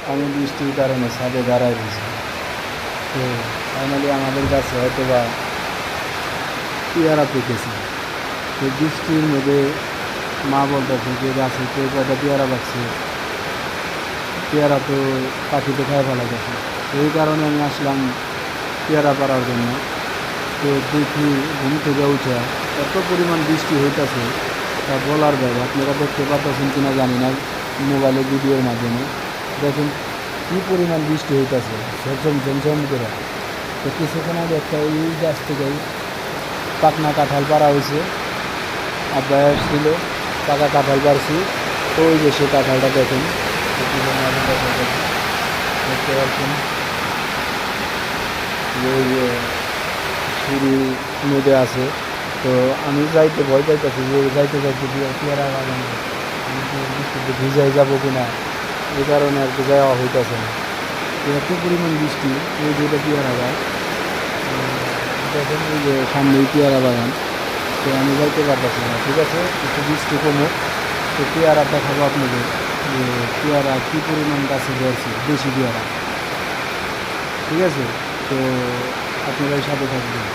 আমি বৃষ্টির কারণে ছাদে দাঁড়ায় রয়েছি। তো ফাইনালি আমাদের কাছে হয়তো বা পেয়ারা পেকেছে। তো বৃষ্টির মধ্যে মা বলতেছে যে গাছে কেউ কয়টা পেয়ারা পাচ্ছে, পেয়ারা তো পাখিতে খায় ফেলা গেছে। তো এই কারণে আমি আসলাম পেয়ারা পাড়ার জন্য। তো দেখি ঘুম থেকে উঠে এত পরিমাণ বৃষ্টি হইতেছে তা বলার বাইরে। আপনারা দেখতে পাচ্ছেন কিনা জানি না মোবাইলের ভিডিওর মাধ্যমে। দেখুন কী পরিমাণ বৃষ্টি হইতেছে, ঝমঝম ঝমঝম করে। তো কিছুক্ষণ আগে একটা এই গাছ থেকে পাকনা কাঁঠাল পাড়া হয়েছে, আব্বা ছিল পাকা কাঁঠাল পাড়ছি। তো ওই যে সে কাঁঠালটা দেখুন, দেখতে পাচ্ছেন যে ওই যে সিঁড়ির মধ্যে আছে। তো আমি যাইতে ভয় পাইতেছি যে যাইতে যাইতে পেয়ারা বাগানে আমি কি বৃষ্টিতে ভিজাই যাবো কিনা, এই কারণে আর কি যাওয়া হইতেছে না। তো এত পরিমাণ বৃষ্টি, এই যে এটা পেয়ারা গাছ, দেখেন এই যে সামনেই পেয়ারা বাগান। তো আমি যাইতে পারতেছি না। ঠিক আছে, একটু বৃষ্টি কমুক, তো পেয়ারা দেখাবো আপনাদের যে পেয়ারা কী পরিমাণ গাছে ধরছে, দেশি পেয়ারা। ঠিক আছে, তো আপনারা সাথে থাকবেন।